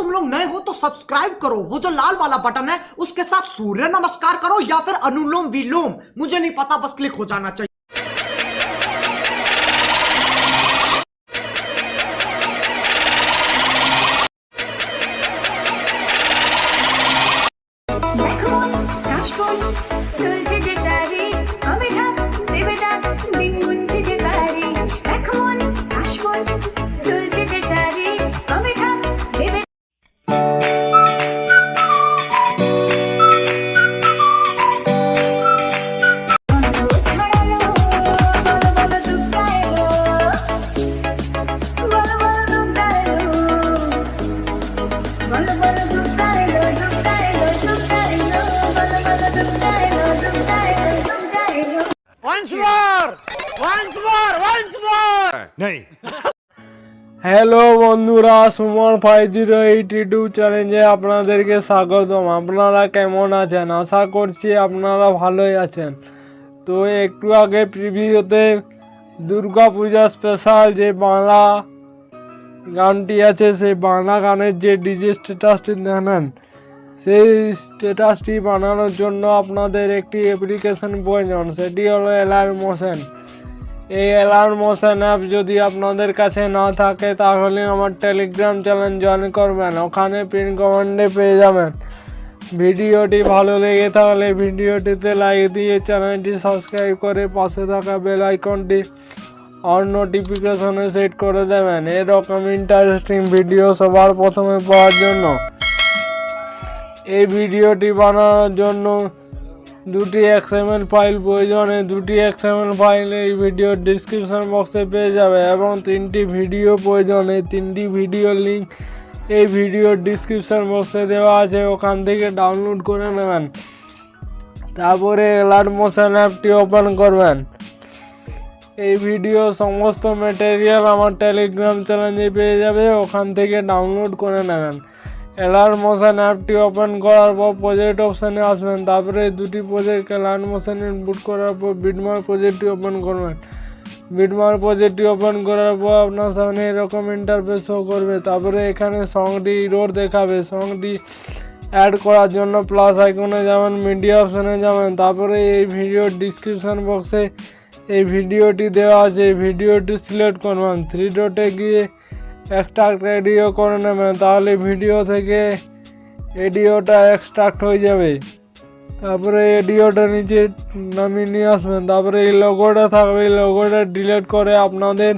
तुम लोग नए हो तो सब्सक्राइब करो, वो जो लाल वाला बटन है उसके साथ सूर्य नमस्कार करो या फिर अनुलोम विलोम, मुझे नहीं पता, बस क्लिक हो जाना चाहिए। হ্যালো বন্ধুরা, সুমন 508 ইউটিউব চ্যানেলে আপনাদেরকে স্বাগতম। আপনারা কেমন আছেন? আশা করছি আপনারা ভালোই আছেন। তো একটু আগে প্রিভিউতে দুর্গা পূজা স্পেশাল যে বাংলা গানটি আছে, সেই বাংলা গানের যে ডিজে স্ট্যাটাসটি জানেন, সেই স্ট্যাটাসটি বানানোর জন্য আপনাদের একটি অ্যাপ্লিকেশন প্রয়োজন, সেটি হলো অ্যালাইট মোশন। এই অ্যালাইট মোশন অ্যাপ যদি আপনাদের কাছে না থাকে তাহলে আমার টেলিগ্রাম চ্যানেল জয়েন করবেন, ওখানে পিন কমেন্টে পেয়ে যাবেন। ভিডিওটি ভালো লেগে থাকলে ভিডিওটিতে লাইক দিয়ে চ্যানেলটি সাবস্ক্রাইব করে পাশে থাকা বেল আইকনটি অল নোটিফিকেশনে সেট করে দেবেন এরকম ইন্টারেস্টিং ভিডিও সবার প্রথমে পাওয়ার জন্য। এই ভিডিওটি বানানোর জন্য দুটি XML ফাইল প্রয়োজন। এই দুটি XML ফাইল এই ভিডিওর ডিসক্রিপশন বক্সে পেয়ে যাবে এবং তিনটি ভিডিও প্রয়োজন। এই তিনটি ভিডিওর লিঙ্ক এই ভিডিওর ডিসক্রিপশন বক্সে দেওয়া আছে, ওখান থেকে ডাউনলোড করে নেবেন। তারপরে অ্যালাইট মোশন অ্যাপটি ওপেন করবেন। এই ভিডিও সমস্ত ম্যাটেরিয়াল আমার টেলিগ্রাম চ্যানেলে পেয়ে যাবে, ওখান থেকে ডাউনলোড করে নেবেন। অ্যালাইট মোশন অ্যাপটি ওপেন করার পর প্রজেক্ট অপশানে আসবেন, তারপরে দুটি প্রজেক্ট অ্যালাইট মোশনে বুট করার পর বিটমার্ক প্রজেক্টটি ওপেন করবেন। বিটমার্ক প্রজেক্টটি ওপেন করার পর আপনার সামনে এরকম ইন্টারফেস শো করবে। তারপরে এখানে সংটি ইরোর দেখাবে। সংটি অ্যাড করার জন্য প্লাস আইকনে যাবেন, মিডিয়া অপশানে যাবেন, তারপরে এই ভিডিওর ডিসক্রিপশন বক্সে এই ভিডিওটি দেওয়া আছে, এই ভিডিওটি সিলেক্ট করবেন। 3 ডটে গিয়ে এক্সট্রাক্ট অডিও করে নেবেন, তাহলে ভিডিও থেকে অডিওটা এক্সট্রাক্ট হয়ে যাবে। তারপরে অডিওটা নিচে নামিয়ে নিয়ে আসবেন। তারপরে এই লোগোটা থাকবে, এই লোগোটা ডিলিট করে আপনাদের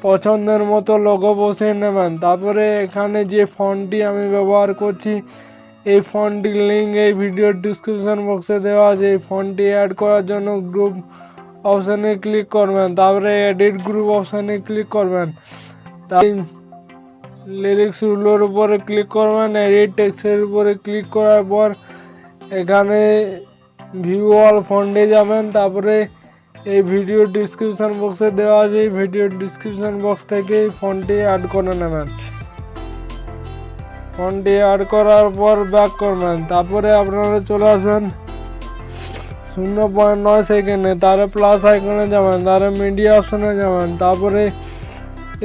পছন্দের মতো লোগো বসিয়ে নেবেন। তারপরে এখানে যে ফন্টটি আমি ব্যবহার করছি, এই ফন্টটির লিঙ্ক এই ভিডিওর ডিসক্রিপশন বক্সে দেওয়া আছে। এই ফন্টটি অ্যাড করার জন্য গ্রুপ অপশানে ক্লিক করবেন, তারপরে এডিট গ্রুপ অপশানে ক্লিক করবেন। তাই লিরিক্সগুলোর উপরে ক্লিক করবেন, এডিট টেক্সটের উপরে ক্লিক করার পর এখানে ভিউ অল ফন্টে যাবেন। তারপরে এই ভিডিও ডিসক্রিপশন বক্সে দেওয়া আছে, এই ভিডিও ডিসক্রিপশন বক্স থেকে এই ফন্টটি অ্যাড করে নেবেন। ফন্টটি অ্যাড করার পর ব্যাক করবেন। তারপরে আপনারা চলে আসবেন 0.9 সেকেন্ডে, তারপরে প্লাস আইকনে যাবেন, তারপরে মিডিয়া অপশনে যাবেন। তারপরে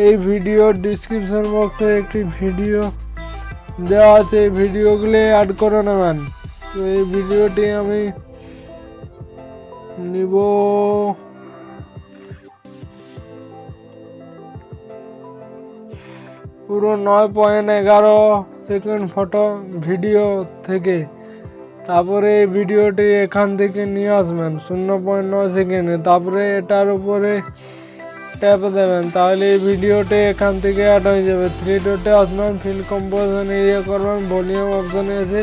এই ভিডিওর ডিসক্রিপশন বক্সে একটি ভিডিও দেওয়া আছে, এই ভিডিওগুলি অ্যাড করে নেবেন। তো এই ভিডিওটি আমি নিব পুরো 9.11 সেকেন্ড ফটো ভিডিও থেকে। তারপরে এই ভিডিওটি এখান থেকে নিয়ে আসবেন 0.9 সেকেন্ডে, তারপরে এটার উপরে ট্যাপ দেবেন, তাহলে এই ভিডিওটি এখান থেকে অ্যাড হয়ে যাবে। 3 ডটে আসবেন, ফিল কম্পোজিশন এরিয়া করবেন, ভলিউম অপশানে এসে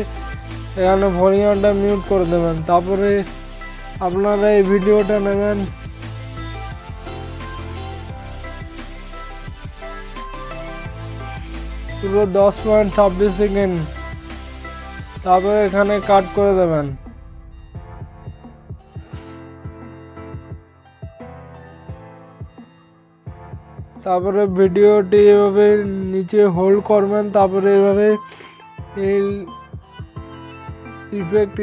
এখানে ভলিউমটা মিউট করে দেবেন। তারপরে আপনারা এই ভিডিওটা নেবেন, পুরো 10.26 সেকেন্ড, তারপরে এখানে কাট করে দেবেন। তারপরে ভিডিওটি এভাবে নিচে হোল্ড করবেন, তারপরে এভাবে এই ইফেক্ট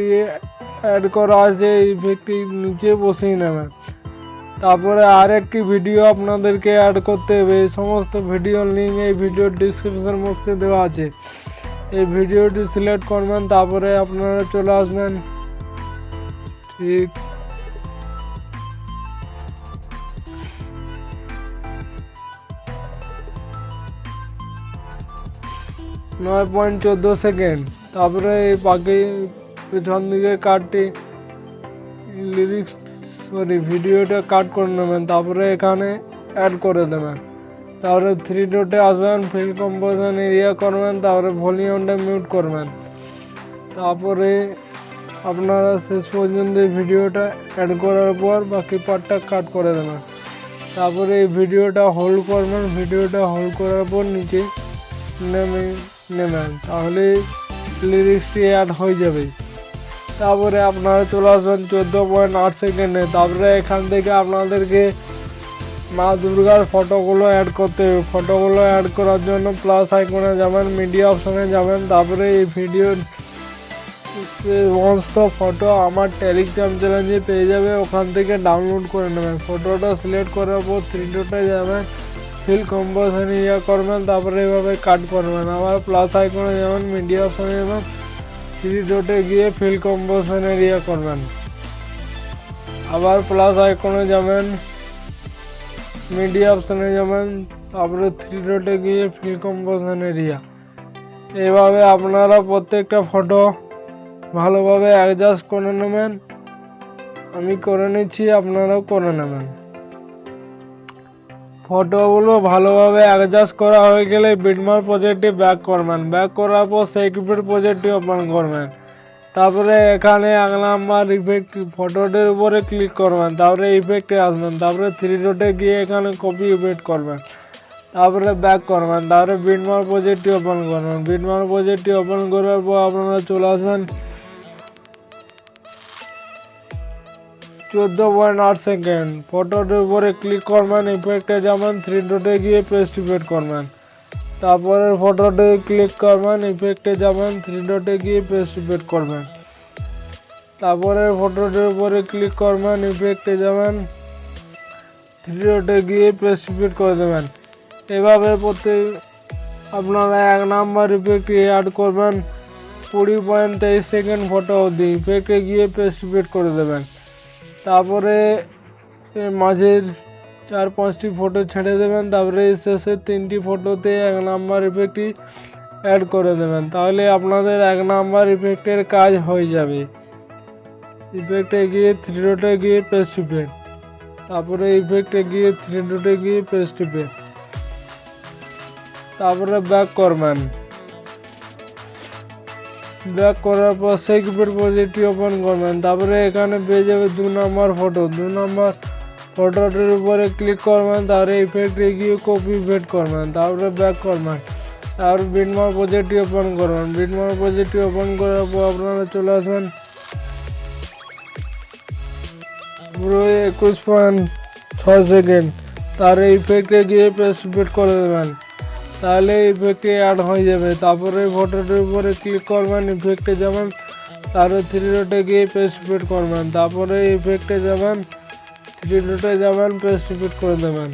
অ্যাড করা আছে, ইফেক্টটি নিচে বসিয়ে নেবেন। তারপরে আরেকটি ভিডিও আপনাদেরকে অ্যাড করতে হবে। এই সমস্ত ভিডিওর লিঙ্ক এই ভিডিওর ডিসক্রিপশন বক্সে দেওয়া আছে। এই ভিডিওটি সিলেক্ট করবেন, তারপরে আপনারা চলে আসবেন ঠিক 9.14 সেকেন্ড। তারপরে এই পাখি পিছন দিকে কাটটি লিরিক্স ভিডিওটা কাট করে নেবেন, তারপরে এখানে অ্যাড করে দেবেন। তারপরে 3 ডটে আসবেন, ফিল কম্পোজিশন এরিয়া করবেন, তারপরে ভলিউমটা মিউট করবেন। তারপরে আপনারা শেষ পর্যন্ত এই ভিডিওটা অ্যাড করার পর বাকি পার্টটা কাট করে দেবেন। তারপরে এই ভিডিওটা হোল্ড করবেন, ভিডিওটা হোল্ড করার পর নিচে নেবেন, তাহলে লিরিক্সটি অ্যাড হয়ে যাবে। তারপরে আপনারা চলে আসবেন 14.8 সেকেন্ডে। তারপরে এখান থেকে আপনাদেরকে মা দুর্গার ফটোগুলো অ্যাড করতে হবে। ফটোগুলো অ্যাড করার জন্য প্লাস আইকনে যাবেন, মিডিয়া অপশনে যাবেন, তারপরে এই ভিডিও সমস্ত ফটো আমার টেলিগ্রাম চ্যানেলে পেয়ে যাবে, ওখান থেকে ডাউনলোড করে নেবেন। ফটোটা সিলেক্ট করার পর 3 ডটে যাবেন, ফিল কম্পোজিশন এরিয়া করবেন, তারপরে এইভাবে কাট করবেন। আবার প্লাস আইকনে যাবেন, মিডিয়া অপশনে যাবেন, 3 ডটে গিয়ে ফিল কম্পোজিশন এরিয়া করবেন। আবার প্লাস আইকনে যাবেন, মিডিয়া অপশনে যাবেন, তারপরে 3 ডটে গিয়ে ফিল কম্পোজিশন এরিয়া। এইভাবে আপনারা প্রত্যেকটা ফটো ভালোভাবে অ্যাডজাস্ট করে নেবেন। আমি করে নিচ্ছি, আপনারাও করে নেবেন। ফটোগুলো ভালোভাবে অ্যাডজাস্ট করা হয়ে গেলে বিটমার্ক প্রজেক্টটি ব্যাক করবেন। ব্যাক করার পর সেকিউরিটি প্রজেক্টটি ওপেন করবেন। তারপরে এখানে 1 নাম্বার ইফেক্ট ফটোটির উপরে ক্লিক করবেন, তারপরে ইফেক্টে আসবেন, তারপরে 3 ডটে গিয়ে এখানে কপি ইফেক্ট করবেন, তারপরে ব্যাক করবেন, তারপরে বিটমার্ক প্রজেক্টটি ওপেন করবেন। বিটমার্ক প্রজেক্টটি ওপেন করার পর আপনারা চলে আসবেন 14.8 সেকেন্ড। ফটোটির উপরে ক্লিক করবেন, ইফেক্টে যাবেন, 3 ডটে গিয়ে পেস্ট ইফেক্ট করবেন। তারপরে ফটোতে ক্লিক করবেন, ইফেক্টে যাবেন, 3 ডটে গিয়ে পেস্ট ইফেক্ট করবেন। তারপরে ফটোটির উপরে ক্লিক করবেন, ইফেক্টে যাবেন, 3 ডটে গিয়ে পেস্ট ইফেক্ট করে দেবেন। এভাবে প্রত্যেক আপনারা 1 নাম্বার ইফেক্ট অ্যাড করবেন 20.23 সেকেন্ড ফটো অবধি। ইফেক্টে গিয়ে পেস্ট ইফেক্ট করে দেবেন। তারপরে মাঝের 4-5টি ফটো ছেড়ে দেবেন, তারপরে শেষের 3টি ফটোতে 1 নাম্বার ইফেক্টটি অ্যাড করে দেবেন। তাহলে আপনাদের 1 নাম্বার ইফেক্টের কাজ হয়ে যাবে। ইফেক্টে গিয়ে 3 ডটে গিয়ে পেস্ট ইফেক্ট, তারপরে ইফেক্টে গিয়ে 3 ডটে গিয়ে পেস্ট ইফেক্ট, তারপরে ব্যাক করবেন। ব্যাক করার পর সেকিউরিটি প্রজেক্টটি ওপেন করবেন। তারপরে এখানে পেয়ে যাবে 2 নাম্বার ফটো। 2 নাম্বার ফটোটির উপরে ক্লিক করবেন, তারপরে ইফেক্টে গিয়ে কপি ইফেক্ট করবেন, তারপরে ব্যাক করবেন, তারপরে বিটমার্ক প্রজেক্টটি ওপেন করবেন। বিটমার্ক প্রজেক্টটি ওপেন করার পর আপনারা চলে আসবেন পুরো 21.6 সেকেন্ড। তার ইফেক্টে গিয়ে পেস্ট ইফেক্ট করে দেবেন, তাহলে ইফেক্টে অ্যাড হয়ে যাবে। তারপরে ফটোটির উপরে ক্লিক করবেন, ইফেক্টে যাবেন, তারপরে 3 ডটে গিয়ে পেস্ট ইফেক্ট করবেন, তারপরে ইফেক্টে যাবেন, 3 ডটে যাবেন, পেস্ট ইফেক্ট করে দেবেন।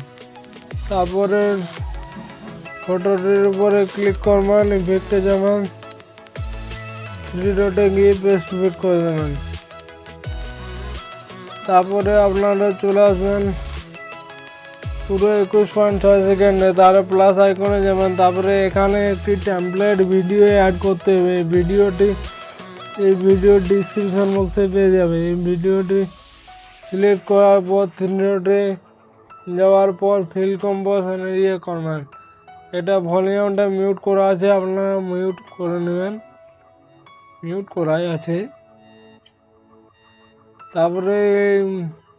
তারপরে ফটোটির উপরে ক্লিক করবেন, ইফেক্টে যাবেন, 3 ডটে গিয়ে পেস্ট ইফেক্ট করে দেবেন। তারপরে আপনারা চলে আসবেন পুরো 21.6 সেকেন্ডে। তারপরে প্লাস আইকনে যাবেন, তারপরে এখানে একটি টেমপ্লেট ভিডিও অ্যাড করতে হবে। এই ভিডিও ডিসক্রিপশন বক্সে পেয়ে যাবে। এই ভিডিওটি সিলেক্ট করার পর 3 ডটে যাওয়ার পর ফিল কম্পোজিশন এরিয়া করবেন। এটা ভলিউমটা মিউট করা আছে, আপনারা মিউট করে নেবেন, মিউট করাই আছে। তারপরে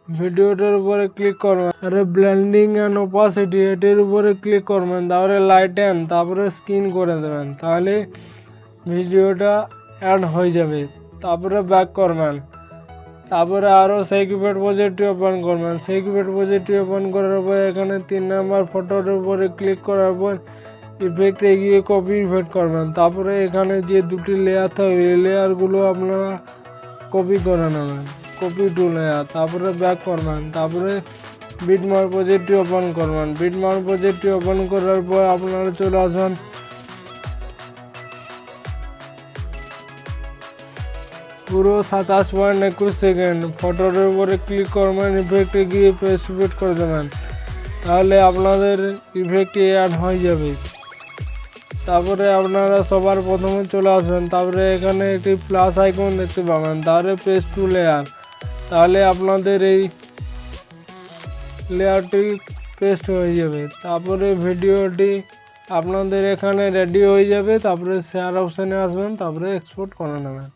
ভিডিওটার উপরে ক্লিক করবেন, তারপরে ব্লেন্ডিং অ্যান্ড ওপাসিটি এটির উপরে ক্লিক করবেন, তারপরে লাইটেন, তারপরে স্ক্রিন করে দেবেন, তাহলে ভিডিওটা অ্যাড হয়ে যাবে। তারপরে ব্যাক করবেন, তারপরে আরও সেকিউরিটি প্রজেক্টটি ওপেন করবেন। সেকিউরিটি প্রজেক্টটি ওপেন করার পর এখানে 3 নাম্বার ফটোর উপরে ক্লিক করার পর ইফেক্টে গিয়ে কপি ইফেক্ট করবেন। তারপরে এখানে যে 2টি লেয়ার থাকবে এই লেয়ারগুলো আপনারা কপি করে নেবেন, কপি টু লেয়ার। তারপরে ব্যাক করবেন, তারপরে বিটমার্ক প্রজেক্টটি ওপেন করবেন। বিটমার্ক প্রজেক্টটি ওপেন করার পর আপনারা চলে আসবেন পুরো 27.21 সেকেন্ড। ফটোর উপরে ক্লিক করবেন, ইফেক্টে গিয়ে পেস্ট ইফেক্ট করে দেবেন, তাহলে আপনাদের ইফেক্ট অ্যাড হয়ে যাবে। তারপরে আপনারা সবার প্রথমে চলে আসবেন, তারপরে এখানে একটি প্লাস আইকন দেখতে পাবেন, তাহলে পেস্ট টু লেয়ার, তাহলে আপনাদের এই লেয়ারটি পেস্ট হয়ে যাবে। তারপরে ভিডিওটি আপনাদের এখানে রেডি হয়ে যাবে, তারপরে শেয়ার অপশানে আসবেন, তারপরে এক্সপোর্ট করে নেবেন।